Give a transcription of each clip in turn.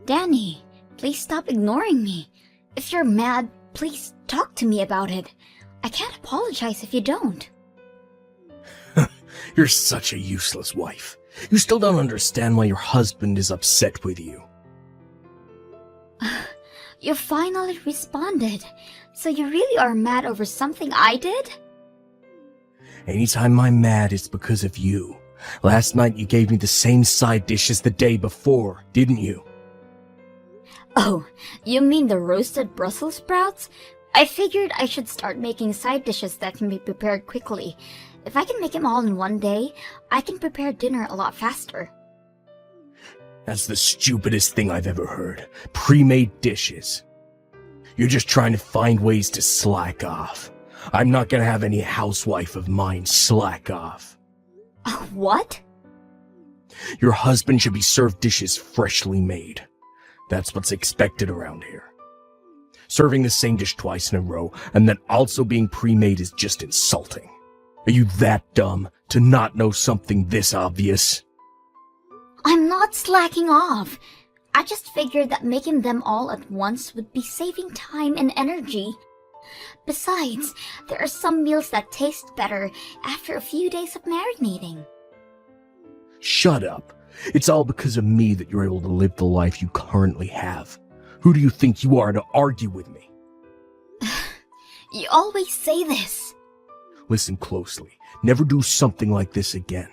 Danny, please stop ignoring me. If you're mad, please talk to me about it. I can't apologize if you don't. You're such a useless wife. You still don't understand why your husband is upset with you. You finally responded. So you really are mad over something I did? Anytime I'm mad, it's because of you. Last night you gave me the same side dish as the day before, didn't you? Oh, you mean the roasted Brussels sprouts? I figured I should start making side dishes that can be prepared quickly. If I can make them all in one day, I can prepare dinner a lot faster. That's the stupidest thing I've ever heard. Pre-made dishes. You're just trying to find ways to slack off. I'm not gonna have any housewife of mine slack off. What? Your husband should be served dishes freshly made. That's what's expected around here. Serving the same dish twice in a row and then also being pre-made is just insulting. Are you that dumb to not know something this obvious? I'm not slacking off. I just figured that making them all at once would be saving time and energy. Besides, there are some meals that taste better after a few days of marinating. Shut up. It's all because of me that you're able to live the life you currently have. Who do you think you are to argue with me? You always say this. Listen closely. Never do something like this again.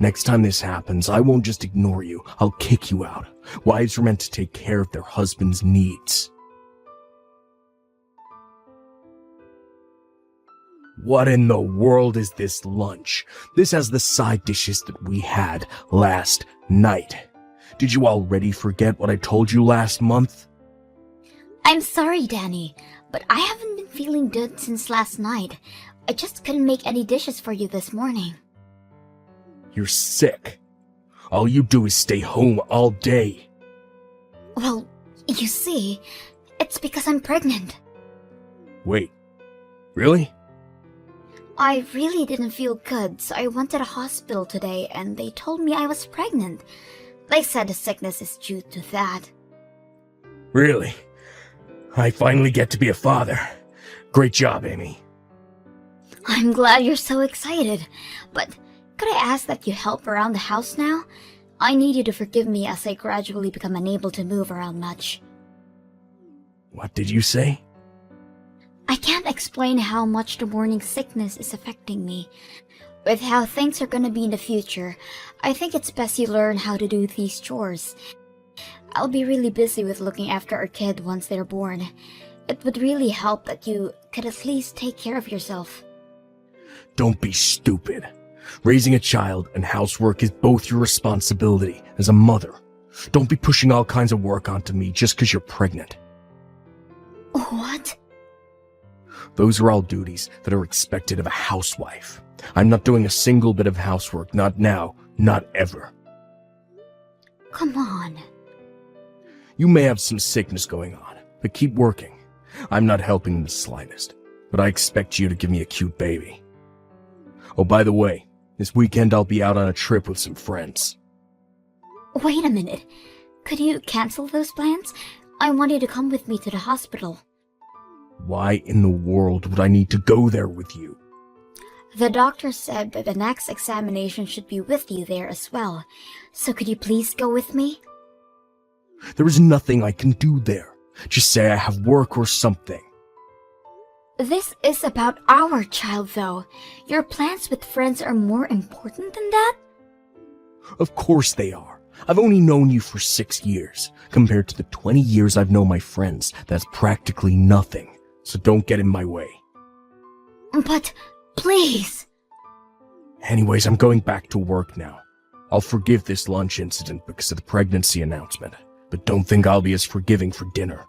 Next time this happens, I won't just ignore you. I'll kick you out. Wives are meant to take care of their husband's needs. What in the world is this lunch? This has the side dishes that we had last night. Did you already forget what I told you last month? I'm sorry, Danny, but I haven't been feeling good since last night. I just couldn't make any dishes for you this morning. You're sick. All you do is stay home all day. Well, you see, it's because I'm pregnant. Wait, really? I really didn't feel good, so I went to the hospital today and they told me I was pregnant. They said the sickness is due to that. Really? I finally get to be a father. Great job, Amy. I'm glad you're so excited, but could I ask that you help around the house now? I need you to forgive me as I gradually become unable to move around much. What did you say? I can't explain how much the morning sickness is affecting me. With how things are gonna be in the future, I think it's best you learn how to do these chores. I'll be really busy with looking after our kid once they're born. It would really help that you could at least take care of yourself. Don't be stupid. Raising a child and housework is both your responsibility as a mother. Don't be pushing all kinds of work onto me just because you're pregnant. What? Those are all duties that are expected of a housewife. I'm not doing a single bit of housework, not now, not ever. Come on. You may have some sickness going on, but keep working. I'm not helping in the slightest, but I expect you to give me a cute baby. Oh, by the way, this weekend I'll be out on a trip with some friends. Wait a minute. Could you cancel those plans? I want you to come with me to the hospital. Why in the world would I need to go there with you? The doctor said that the next examination should be with you there as well. So could you please go with me? There is nothing I can do there. Just say I have work or something. This is about our child, though. Your plans with friends are more important than that? Of course they are. I've only known you for 6 years. Compared to the 20 years I've known my friends, that's practically nothing. So don't get in my way. But, please! Anyways, I'm going back to work now. I'll forgive this lunch incident because of the pregnancy announcement, but don't think I'll be as forgiving for dinner.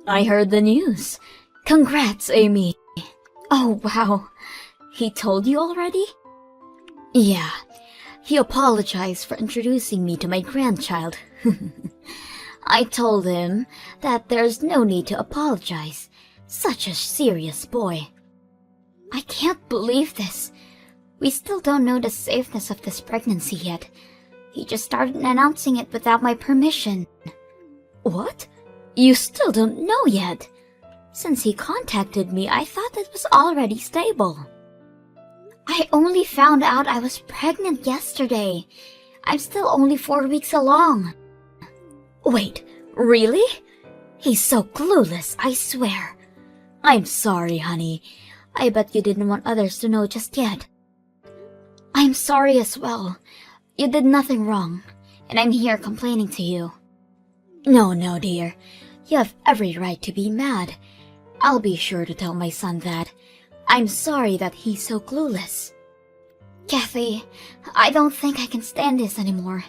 I heard the news. Congrats, Amy. Oh, wow. He told you already? Yeah. He apologized for introducing me to my grandchild. I told him that there's no need to apologize. Such a serious boy. I can't believe this. We still don't know the safeness of this pregnancy yet. He just started announcing it without my permission. What? You still don't know yet? Since he contacted me, I thought it was already stable. I only found out I was pregnant yesterday. I'm still only 4 weeks along. Wait, really? He's so clueless, I swear. I'm sorry, honey. I bet you didn't want others to know just yet. I'm sorry as well. You did nothing wrong, and I'm here complaining to you. No, dear. You have every right to be mad. I'll be sure to tell my son that. I'm sorry that he's so clueless. Kathy, I don't think I can stand this anymore.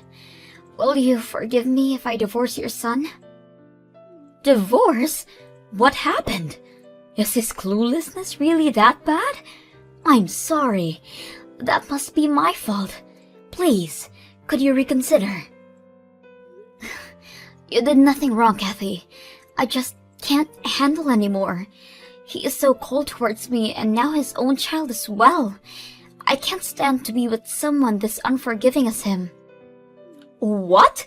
Will you forgive me if I divorce your son? Divorce? What happened? Is his cluelessness really that bad? I'm sorry. That must be my fault. Please, could you reconsider? You did nothing wrong, Kathy. I just can't handle anymore. He is so cold towards me, and now his own child as well. I can't stand to be with someone this unforgiving as him. What?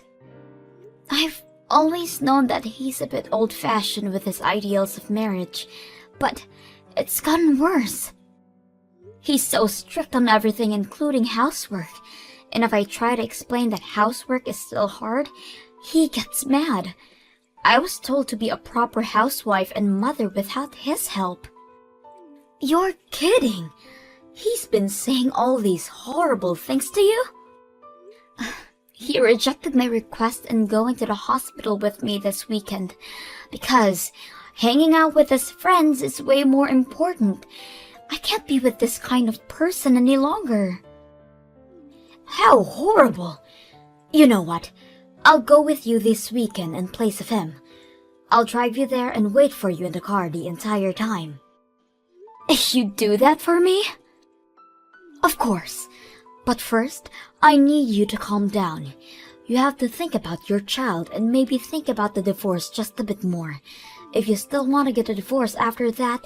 I've always known that he's a bit old-fashioned with his ideals of marriage, but it's gotten worse. He's so strict on everything, including housework, and if I try to explain that housework is still hard, he gets mad. I was told to be a proper housewife and mother without his help. You're kidding! He's been saying all these horrible things to you? He rejected my request and going to the hospital with me this weekend because hanging out with his friends is way more important. I can't be with this kind of person any longer. How horrible! You know what? I'll go with you this weekend in place of him. I'll drive you there and wait for you in the car the entire time. You do that for me? Of course. But first, I need you to calm down. You have to think about your child and maybe think about the divorce just a bit more. If you still want to get a divorce after that,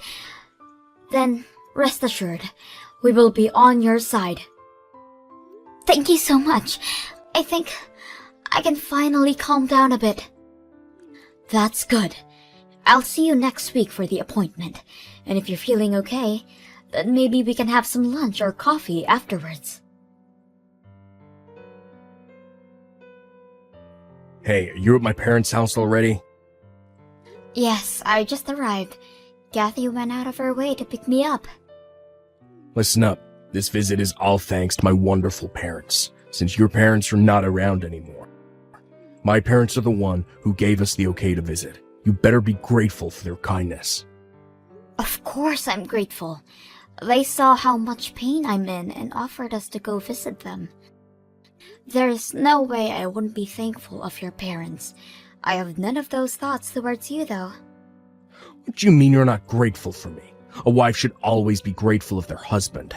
then rest assured, we will be on your side. Thank you so much. I think I can finally calm down a bit. That's good. I'll see you next week for the appointment. And if you're feeling okay, then maybe we can have some lunch or coffee afterwards. Hey, are you at my parents' house already? Yes, I just arrived. Kathy went out of her way to pick me up. Listen up. This visit is all thanks to my wonderful parents, since your parents are not around anymore. My parents are the one who gave us the okay to visit. You better be grateful for their kindness. Of course I'm grateful. They saw how much pain I'm in and offered us to go visit them. There is no way I wouldn't be thankful of your parents. I have none of those thoughts towards you, though. What do you mean you're not grateful for me? A wife should always be grateful of their husband.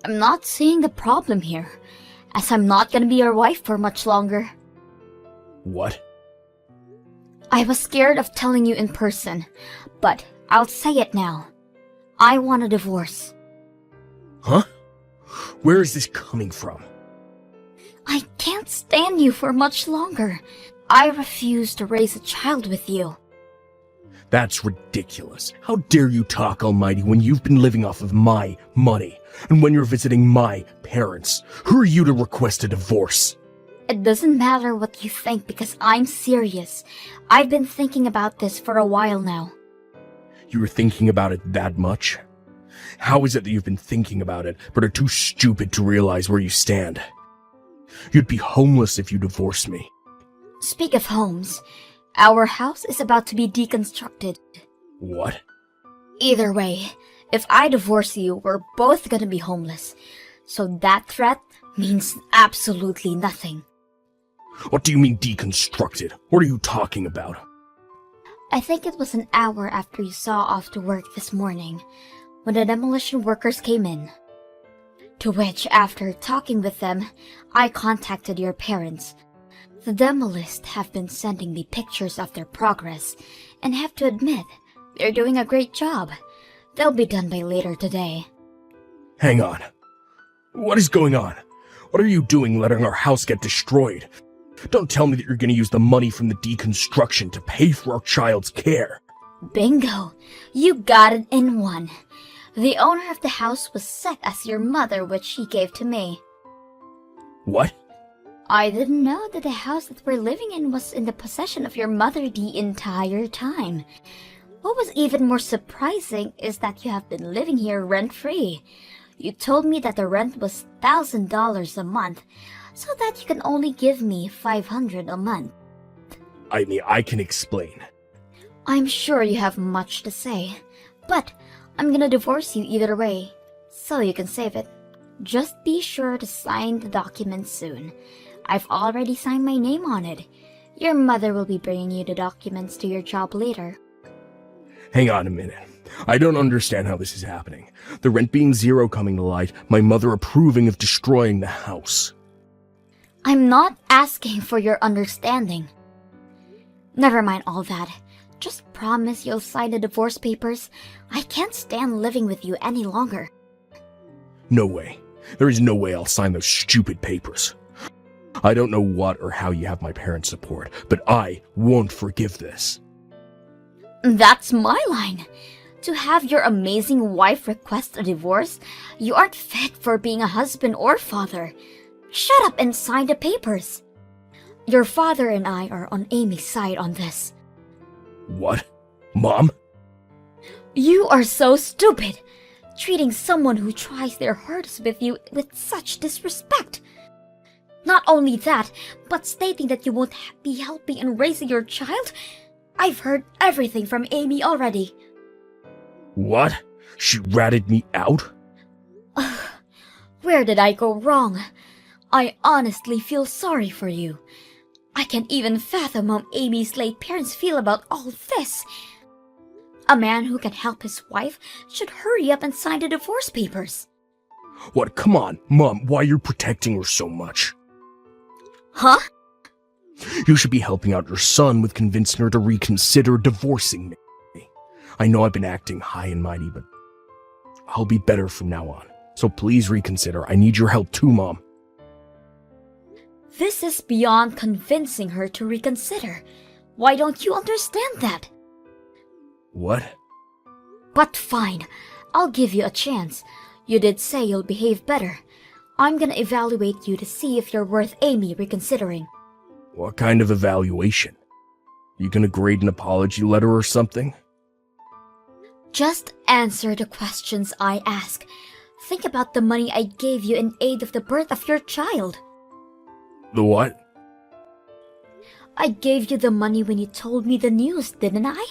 I'm not seeing the problem here, as I'm not gonna be your wife for much longer. What? I was scared of telling you in person, but I'll say it now. I want a divorce. Huh? Where is this coming from? I can't stand you for much longer. I refuse to raise a child with you. That's ridiculous. How dare you talk, Almighty, when you've been living off of my money, and when you're visiting my parents? Who are you to request a divorce? It doesn't matter what you think because I'm serious. I've been thinking about this for a while now. You were thinking about it that much? How is it that you've been thinking about it, but are too stupid to realize where you stand? You'd be homeless if you divorced me. Speak of homes, our house is about to be deconstructed. What? Either way, if I divorce you, we're both gonna be homeless. So that threat means absolutely nothing. What do you mean deconstructed? What are you talking about? I think it was an hour after you saw off to work this morning, when the demolition workers came in. To which, after talking with them, I contacted your parents. The demolists have been sending me pictures of their progress, and have to admit, they're doing a great job. They'll be done by later today. Hang on. What is going on? What are you doing letting our house get destroyed? Don't tell me that you're going to use the money from the deconstruction to pay for our child's care. Bingo! You got it in one. The owner of the house was set as your mother, which she gave to me. What? I didn't know that the house that we're living in was in the possession of your mother the entire time. What was even more surprising is that you have been living here rent-free. You told me that the rent was $1,000 a month, so that you can only give me $500 a month. I can explain. I'm sure you have much to say, but I'm gonna divorce you either way, so you can save it. Just be sure to sign the document soon. I've already signed my name on it. Your mother will be bringing you the documents to your job later. Hang on a minute. I don't understand how this is happening. The rent being zero coming to light, my mother approving of destroying the house. I'm not asking for your understanding. Never mind all that. Just promise you'll sign the divorce papers. I can't stand living with you any longer. No way. There is no way I'll sign those stupid papers. I don't know what or how you have my parents' support, but I won't forgive this. That's my line. To have your amazing wife request a divorce, you aren't fit for being a husband or father. Shut up and sign the papers. Your father and I are on Amy's side on this. What? Mom? You are so stupid, treating someone who tries their hardest with you with such disrespect. Not only that, but stating that you won't be helping in raising your child. I've heard everything from Amy already. What? She ratted me out? Where did I go wrong? I honestly feel sorry for you. I can't even fathom how Amy's late parents feel about all this. A man who can help his wife should hurry up and sign the divorce papers. What? Come on, Mom, why are you protecting her so much? Huh? You should be helping out your son with convincing her to reconsider divorcing me. I know I've been acting high and mighty, but I'll be better from now on. So please reconsider. I need your help too, Mom. This is beyond convincing her to reconsider. Why don't you understand that? What? But fine, I'll give you a chance. You did say you'll behave better. I'm gonna evaluate you to see if you're worth Amy reconsidering. What kind of evaluation? You gonna grade an apology letter or something? Just answer the questions I ask. Think about the money I gave you in aid of the birth of your child. The what? I gave you the money when you told me the news, didn't I?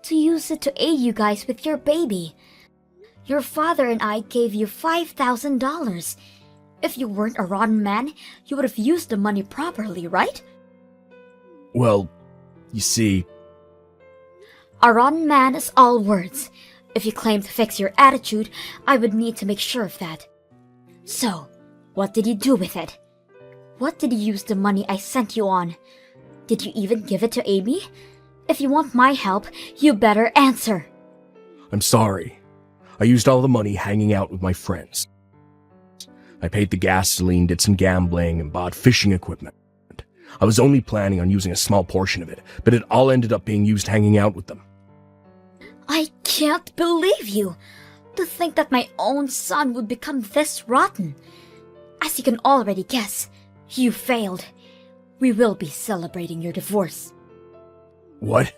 To use it to aid you guys with your baby. Your father and I gave you $5,000. If you weren't a rotten man, you would have used the money properly, right? Well, you see... A rotten man is all words. If you claim to fix your attitude, I would need to make sure of that. So, what did you do with it? What did you use the money I sent you on? Did you even give it to Amy? If you want my help, you better answer. I'm sorry. I used all the money hanging out with my friends. I paid the gasoline, did some gambling, and bought fishing equipment. I was only planning on using a small portion of it, but it all ended up being used hanging out with them. I can't believe you! To think that my own son would become this rotten. As you can already guess, you failed. We will be celebrating your divorce. What?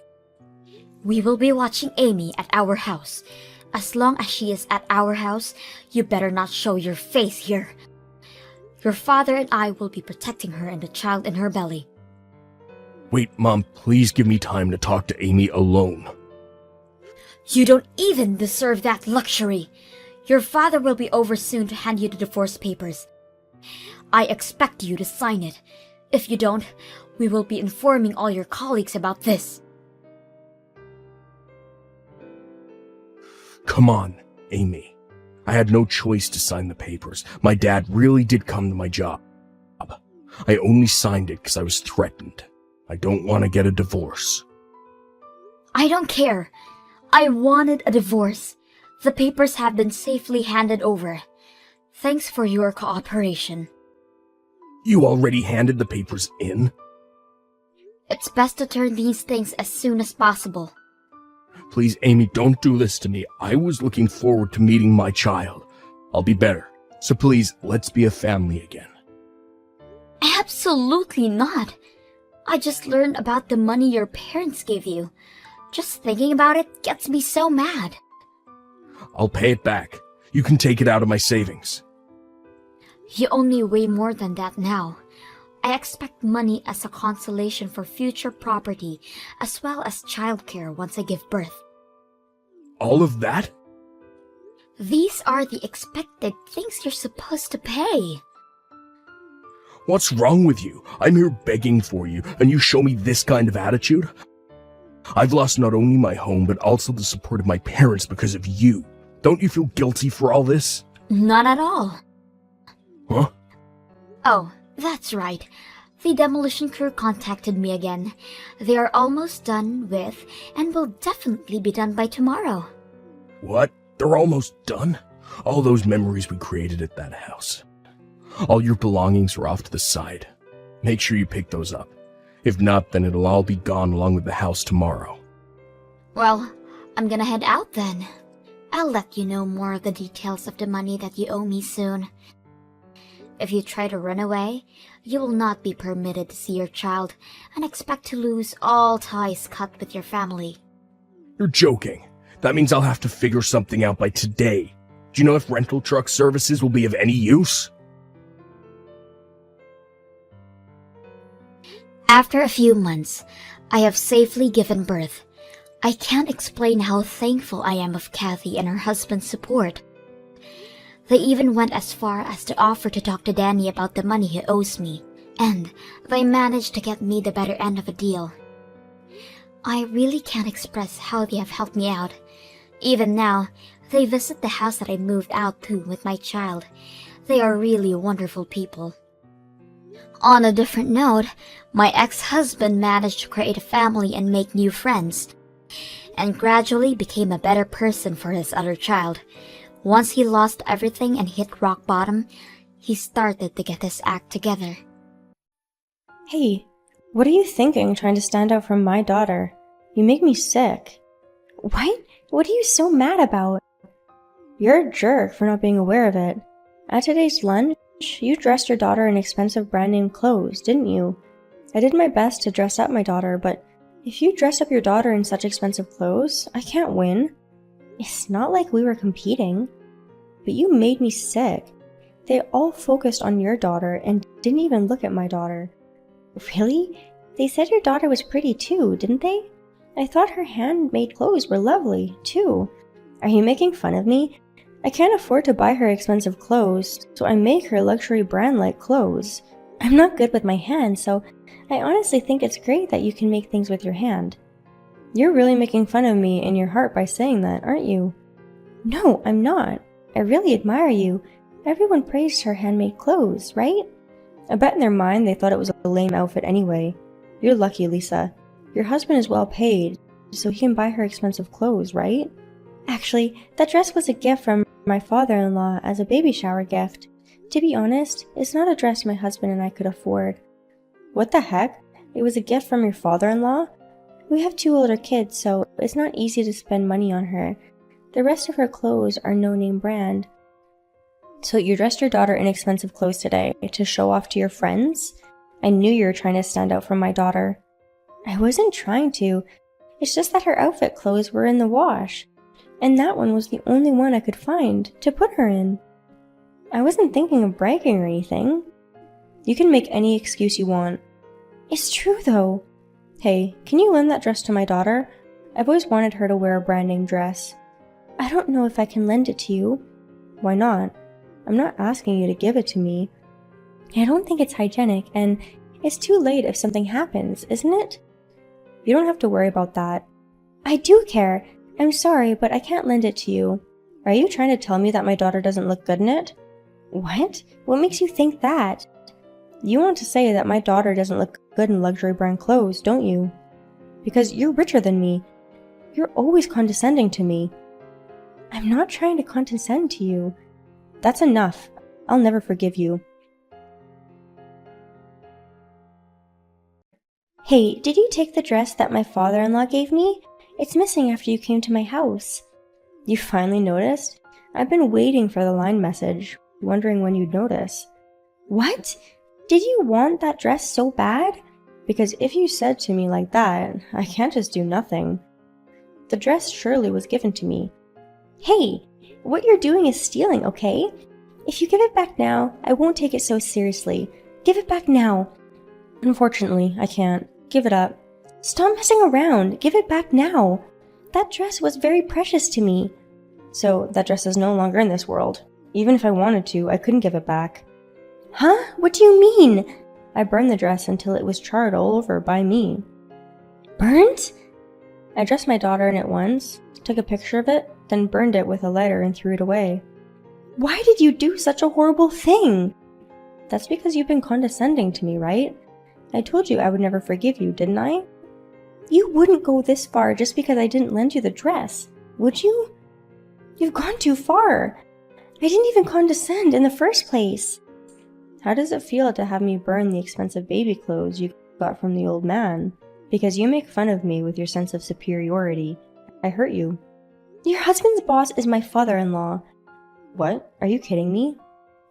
We will be watching Amy at our house. As long as she is at our house, you better not show your face here. Your father and I will be protecting her and the child in her belly. Wait, Mom, please give me time to talk to Amy alone. You don't even deserve that luxury. Your father will be over soon to hand you the divorce papers. I expect you to sign it. If you don't, we will be informing all your colleagues about this. Come on, Amy. I had no choice to sign the papers. My dad really did come to my job. I only signed it because I was threatened. I don't want to get a divorce. I don't care. I wanted a divorce. The papers have been safely handed over. Thanks for your cooperation. You already handed the papers in? It's best to turn these things as soon as possible. Please, Amy, don't do this to me. I was looking forward to meeting my child. I'll be better. So please, let's be a family again. Absolutely not. I just learned about the money your parents gave you. Just thinking about it gets me so mad. I'll pay it back. You can take it out of my savings. You owe me way more than that now. I expect money as a consolation for future property, as well as childcare once I give birth. All of that? These are the expected things you're supposed to pay. What's wrong with you? I'm here begging for you, and you show me this kind of attitude? I've lost not only my home, but also the support of my parents because of you. Don't you feel guilty for all this? Not at all. Huh? Oh, that's right. The demolition crew contacted me again. They are almost done with, and will definitely be done by tomorrow. What? They're almost done? All those memories we created at that house. All your belongings are off to the side. Make sure you pick those up. If not, then it'll all be gone along with the house tomorrow. Well, I'm gonna head out then. I'll let you know more of the details of the money that you owe me soon. If you try to run away, you will not be permitted to see your child and expect to lose all ties cut with your family. You're joking. That means I'll have to figure something out by today. Do you know if rental truck services will be of any use? After a few months, I have safely given birth. I can't explain how thankful I am of Kathy and her husband's support. They even went as far as to offer to talk to Danny about the money he owes me, and they managed to get me the better end of a deal. I really can't express how they have helped me out. Even now, they visit the house that I moved out to with my child. They are really wonderful people. On a different note, my ex-husband managed to create a family and make new friends, and gradually became a better person for his other child. Once he lost everything and hit rock bottom, he started to get his act together. Hey, what are you thinking trying to stand out from my daughter? You make me sick. What? What are you so mad about? You're a jerk for not being aware of it. At today's lunch, you dressed your daughter in expensive brand name clothes, didn't you? I did my best to dress up my daughter, but if you dress up your daughter in such expensive clothes, I can't win. It's not like we were competing. But you made me sick. They all focused on your daughter and didn't even look at my daughter. Really? They said your daughter was pretty too, didn't they? I thought her handmade clothes were lovely, too. Are you making fun of me? I can't afford to buy her expensive clothes, so I make her luxury brand-like clothes. I'm not good with my hands, so I honestly think it's great that you can make things with your hand. You're really making fun of me in your heart by saying that, aren't you? No, I'm not. I really admire you. Everyone praised her handmade clothes, right? I bet in their mind they thought it was a lame outfit anyway. You're lucky, Lisa. Your husband is well paid, so he can buy her expensive clothes, right? Actually, that dress was a gift from my father-in-law as a baby shower gift. To be honest, it's not a dress my husband and I could afford. What the heck? It was a gift from your father-in-law? We have 2 older kids, so it's not easy to spend money on her. The rest of her clothes are no-name brand. So you dressed your daughter in expensive clothes today to show off to your friends? I knew you were trying to stand out from my daughter. I wasn't trying to. It's just that her outfit clothes were in the wash, and that one was the only one I could find to put her in. I wasn't thinking of bragging or anything. You can make any excuse you want. It's true though. Hey, can you lend that dress to my daughter? I've always wanted her to wear a brand name dress. I don't know if I can lend it to you. Why not? I'm not asking you to give it to me. I don't think it's hygienic, and it's too late if something happens, isn't it? You don't have to worry about that. I do care. I'm sorry, but I can't lend it to you. Are you trying to tell me that my daughter doesn't look good in it? What? What makes you think that? You want to say that my daughter doesn't look good in luxury brand clothes, don't you? Because you're richer than me. You're always condescending to me. I'm not trying to condescend to you. That's enough. I'll never forgive you. Hey, did you take the dress that my father-in-law gave me? It's missing after you came to my house. You finally noticed? I've been waiting for the line message, wondering when you'd notice. What? Did you want that dress so bad? Because if you said to me like that, I can't just do nothing. The dress surely was given to me. Hey, what you're doing is stealing, okay? If you give it back now, I won't take it so seriously. Give it back now. Unfortunately, I can't. Give it up. Stop messing around. Give it back now. That dress was very precious to me. So that dress is no longer in this world. Even if I wanted to, I couldn't give it back. Huh? What do you mean? I burned the dress until it was charred all over by me. Burnt? I dressed my daughter in it once, took a picture of it, then burned it with a lighter and threw it away. Why did you do such a horrible thing? That's because you've been condescending to me, right? I told you I would never forgive you, didn't I? You wouldn't go this far just because I didn't lend you the dress, would you? You've gone too far. I didn't even condescend in the first place. How does it feel to have me burn the expensive baby clothes you got from the old man? Because you make fun of me with your sense of superiority. I hurt you. Your husband's boss is my father-in-law. What? Are you kidding me?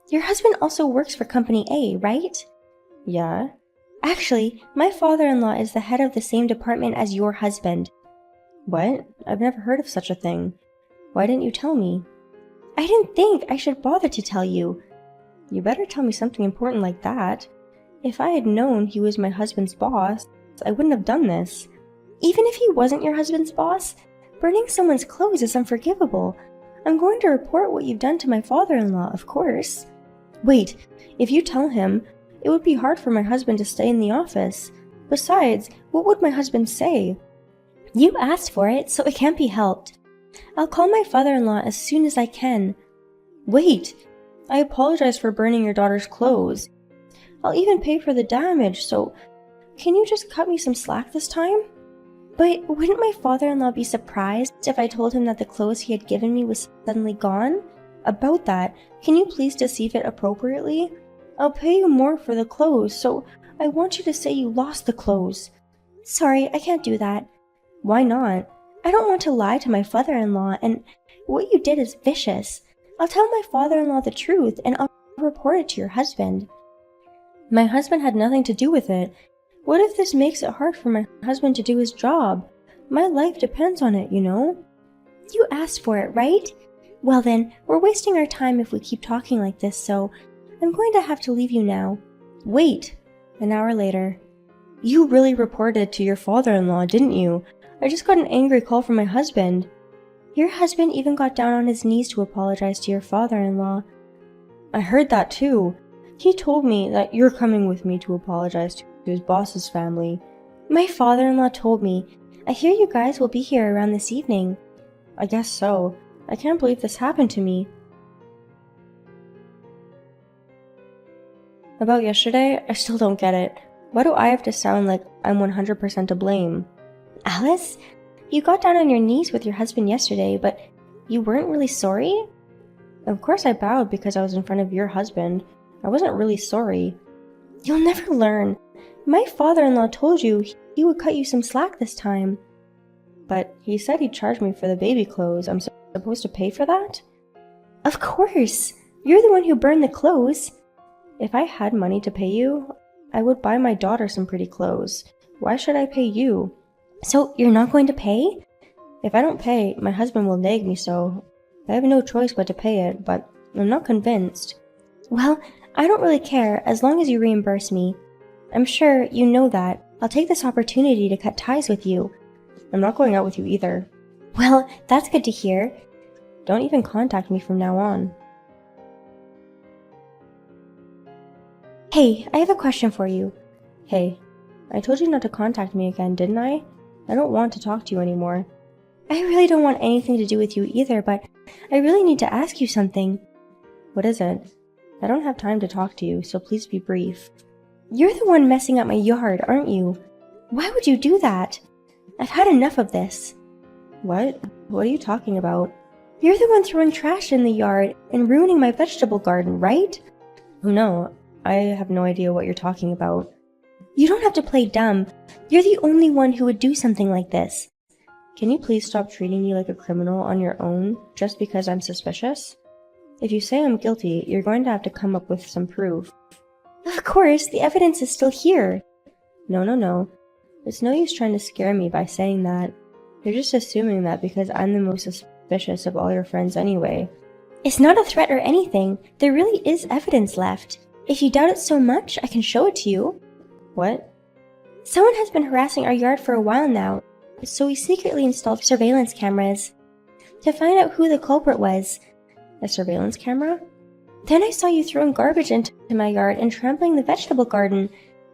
Your husband also works for Company A, right? Yeah. Actually, my father-in-law is the head of the same department as your husband. What? I've never heard of such a thing. Why didn't you tell me? I didn't think I should bother to tell you. You better tell me something important like that. If I had known he was my husband's boss, I wouldn't have done this. Even if he wasn't your husband's boss, burning someone's clothes is unforgivable. I'm going to report what you've done to my father-in-law, of course. Wait, if you tell him, it would be hard for my husband to stay in the office. Besides, what would my husband say? You asked for it, so it can't be helped. I'll call my father-in-law as soon as I can. Wait, I apologize for burning your daughter's clothes. I'll even pay for the damage, so can you just cut me some slack this time? But wouldn't my father-in-law be surprised if I told him that the clothes he had given me was suddenly gone? About that, can you please deceive it appropriately? I'll pay you more for the clothes, so I want you to say you lost the clothes. Sorry, I can't do that. Why not? I don't want to lie to my father-in-law, and what you did is vicious. I'll tell my father-in-law the truth, and I'll report it to your husband. My husband had nothing to do with it. What if this makes it hard for my husband to do his job? My life depends on it, you know? You asked for it, right? Well then, we're wasting our time if we keep talking like this, so I'm going to have to leave you now. Wait! An hour later. You really reported to your father-in-law, didn't you? I just got an angry call from my husband. Your husband even got down on his knees to apologize to your father-in-law. I heard that too. He told me that you're coming with me to apologize to his boss's family. My father-in-law told me. I hear you guys will be here around this evening. I guess so. I can't believe this happened to me. About yesterday, I still don't get it. Why do I have to sound like I'm 100% to blame? Alice, you got down on your knees with your husband yesterday, but you weren't really sorry? Of course I bowed because I was in front of your husband. I wasn't really sorry. You'll never learn. My father-in-law told you he would cut you some slack this time. But he said he'd charge me for the baby clothes. I'm supposed to pay for that? Of course! You're the one who burned the clothes. If I had money to pay you, I would buy my daughter some pretty clothes. Why should I pay you? So you're not going to pay? If I don't pay, my husband will nag me so. I have no choice but to pay it, but I'm not convinced. Well, I don't really care as long as you reimburse me. I'm sure you know that. I'll take this opportunity to cut ties with you. I'm not going out with you either. Well, that's good to hear. Don't even contact me from now on. Hey, I have a question for you. Hey, I told you not to contact me again, didn't I? I don't want to talk to you anymore. I really don't want anything to do with you either, but I really need to ask you something. What is it? I don't have time to talk to you, so please be brief. You're the one messing up my yard, aren't you? Why would you do that? I've had enough of this. What? What are you talking about? You're the one throwing trash in the yard and ruining my vegetable garden, right? Oh no, I have no idea what you're talking about. You don't have to play dumb. You're the only one who would do something like this. Can you please stop treating me like a criminal on your own just because I'm suspicious? If you say I'm guilty, you're going to have to come up with some proof. Of course, the evidence is still here. No. It's no use trying to scare me by saying that. You're just assuming that because I'm the most suspicious of all your friends anyway. It's not a threat or anything. There really is evidence left. If you doubt it so much, I can show it to you. What? Someone has been harassing our yard for a while now, so we secretly installed surveillance cameras to find out who the culprit was. A surveillance camera? Then I saw you throwing garbage into my yard and trampling the vegetable garden.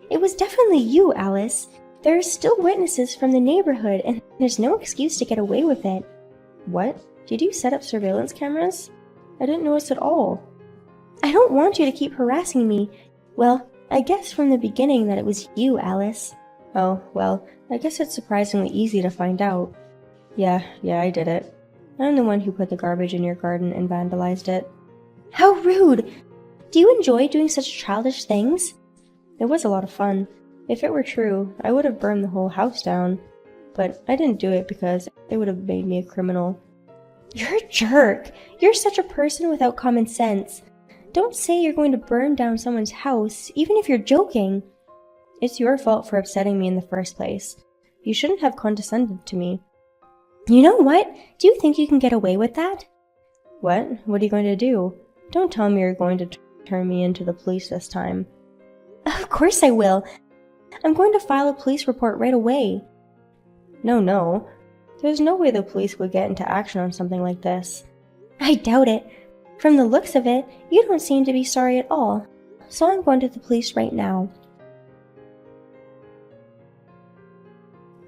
It was definitely you, Alice. There are still witnesses from the neighborhood, and there's no excuse to get away with it. What? Did you set up surveillance cameras? I didn't notice at all. I don't want you to keep harassing me. Well, I guessed from the beginning that it was you, Alice. Oh, well, I guess it's surprisingly easy to find out. Yeah, I did it. I'm the one who put the garbage in your garden and vandalized it. How rude! Do you enjoy doing such childish things? It was a lot of fun. If it were true, I would have burned the whole house down. But I didn't do it because it would have made me a criminal. You're a jerk! You're such a person without common sense. Don't say you're going to burn down someone's house, even if you're joking. It's your fault for upsetting me in the first place. You shouldn't have condescended to me. You know what? Do you think you can get away with that? What? What are you going to do? Don't tell me you're going to turn me into the police this time. Of course I will. I'm going to file a police report right away. No. There's no way the police would get into action on something like this. I doubt it. From the looks of it, you don't seem to be sorry at all. So I'm going to the police right now.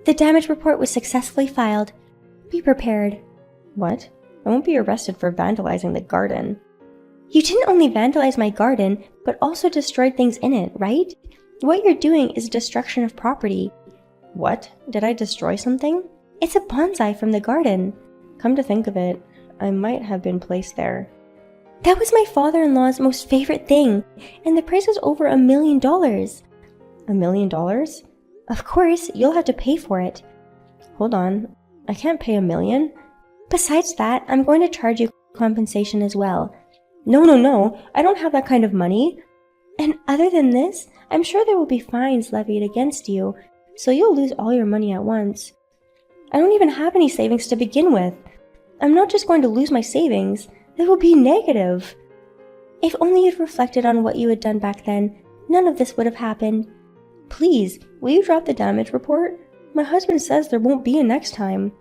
The damage report was successfully filed. Be prepared. What? I won't be arrested for vandalizing the garden. You didn't only vandalize my garden, but also destroyed things in it, right? What you're doing is destruction of property. What? Did I destroy something? It's a bonsai from the garden. Come to think of it, I might have been placed there. That was my father-in-law's most favorite thing, and the price was over $1 million. $1 million? Of course, you'll have to pay for it. Hold on, I can't pay $1 million. Besides that, I'm going to charge you compensation as well. No, I don't have that kind of money. And other than this, I'm sure there will be fines levied against you, so you'll lose all your money at once. I don't even have any savings to begin with. I'm not just going to lose my savings, they will be negative. If only you'd reflected on what you had done back then, none of this would have happened. Please, will you drop the damage report? My husband says there won't be a next time.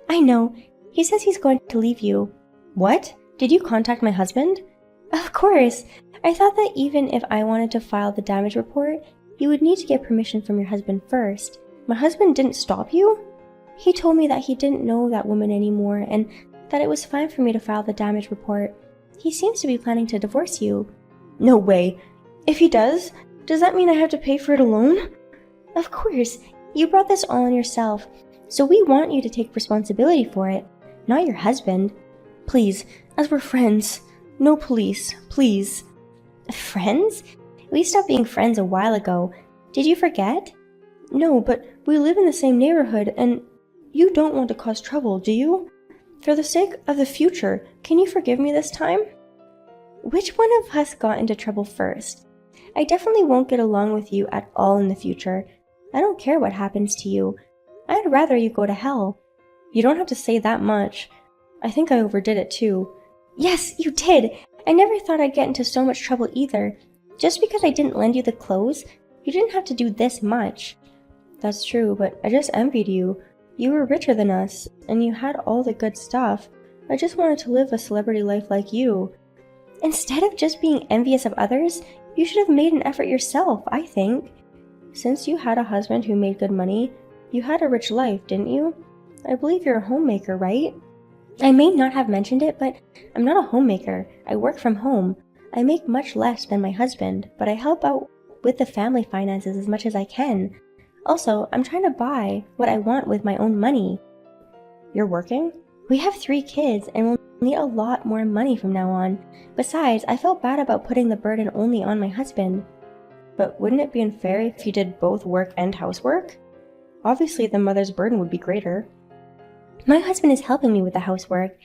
I know. He says he's going to leave you. What? Did you contact my husband? Of course. I thought that even if I wanted to file the damage report, you would need to get permission from your husband first. My husband didn't stop you? He told me that he didn't know that woman anymore and that it was fine for me to file the damage report. He seems to be planning to divorce you. No way. If he does that mean I have to pay for it alone? Of course. You brought this all on yourself, so we want you to take responsibility for it, not your husband. Please, as we're friends, no police, please. Friends? We stopped being friends a while ago. Did you forget? No, but we live in the same neighborhood, and you don't want to cause trouble, do you? For the sake of the future, can you forgive me this time? Which one of us got into trouble first? I definitely won't get along with you at all in the future. I don't care what happens to you. I'd rather you go to hell. You don't have to say that much. I think I overdid it too. Yes, you did! I never thought I'd get into so much trouble either. Just because I didn't lend you the clothes, you didn't have to do this much. That's true, but I just envied you. You were richer than us, and you had all the good stuff. I just wanted to live a celebrity life like you. Instead of just being envious of others, you should have made an effort yourself, I think. Since you had a husband who made good money, you had a rich life, didn't you? I believe you're a homemaker, right? I may not have mentioned it, but I'm not a homemaker. I work from home. I make much less than my husband, but I help out with the family finances as much as I can. Also, I'm trying to buy what I want with my own money. You're working? We have 3 kids and we'll a lot more money from now on. Besides, I felt bad about putting the burden only on my husband. But wouldn't it be unfair if you did both work and housework? Obviously, the mother's burden would be greater. My husband is helping me with the housework.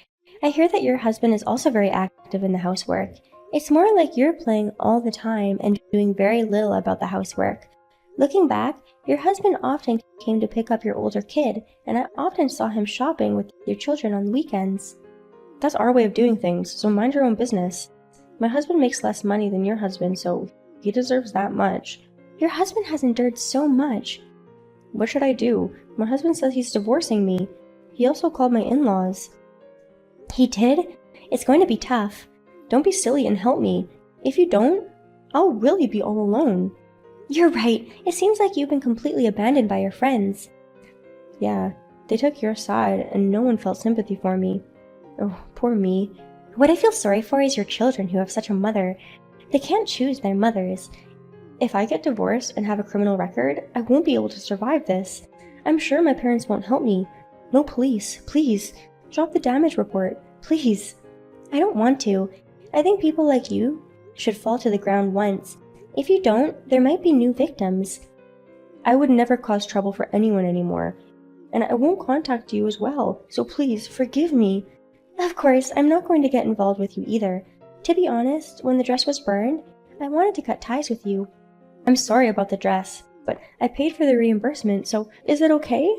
I hear that your husband is also very active in the housework. It's more like you're playing all the time and doing very little about the housework. Looking back, your husband often came to pick up your older kid, and I often saw him shopping with your children on the weekends. That's our way of doing things, so mind your own business. My husband makes less money than your husband, so he deserves that much. Your husband has endured so much. What should I do? My husband says he's divorcing me. He also called my in-laws. He did? It's going to be tough. Don't be silly and help me. If you don't, I'll really be all alone. You're right. It seems like you've been completely abandoned by your friends. Yeah, they took your side and no one felt sympathy for me. Oh, poor me. What I feel sorry for is your children who have such a mother. They can't choose their mothers. If I get divorced and have a criminal record, I won't be able to survive this. I'm sure my parents won't help me. No police, please. Drop the damage report, please. I don't want to. I think people like you should fall to the ground once. If you don't, there might be new victims. I would never cause trouble for anyone anymore. And I won't contact you as well, so please, forgive me. Of course, I'm not going to get involved with you either. To be honest, when the dress was burned, I wanted to cut ties with you. I'm sorry about the dress, but I paid for the reimbursement, so is it okay?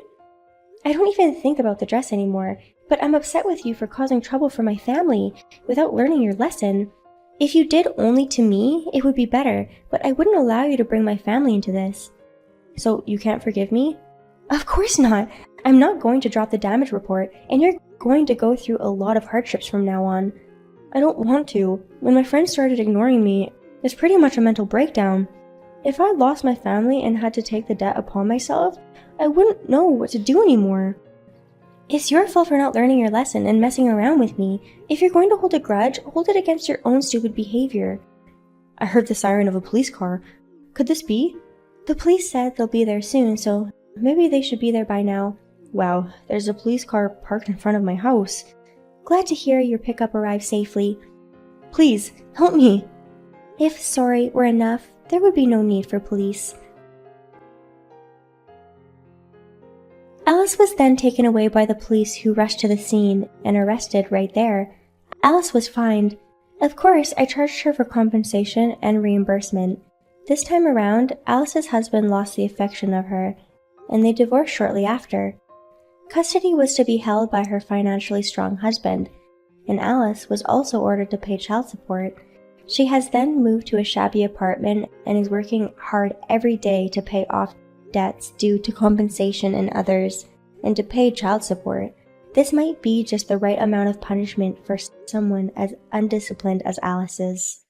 I don't even think about the dress anymore, but I'm upset with you for causing trouble for my family without learning your lesson. If you did only to me, it would be better, but I wouldn't allow you to bring my family into this. So you can't forgive me? Of course not. I'm not going to drop the damage report, and you're going to go through a lot of hardships from now on. I don't want to. When my friends started ignoring me, it's pretty much a mental breakdown. If I lost my family and had to take the debt upon myself, I wouldn't know what to do anymore. It's your fault for not learning your lesson and messing around with me. If you're going to hold a grudge, hold it against your own stupid behavior. I heard the siren of a police car. Could this be? The police said they'll be there soon, so maybe they should be there by now. Wow, there's a police car parked in front of my house. Glad to hear your pickup arrived safely. Please, help me. If sorry were enough, there would be no need for police. Alice was then taken away by the police, who rushed to the scene and arrested right there. Alice was fined. Of course, I charged her for compensation and reimbursement. This time around, Alice's husband lost the affection of her, and they divorced shortly after. Custody was to be held by her financially strong husband, and Alice was also ordered to pay child support. She has then moved to a shabby apartment and is working hard every day to pay off debts due to compensation and others, and to pay child support. This might be just the right amount of punishment for someone as undisciplined as Alice is.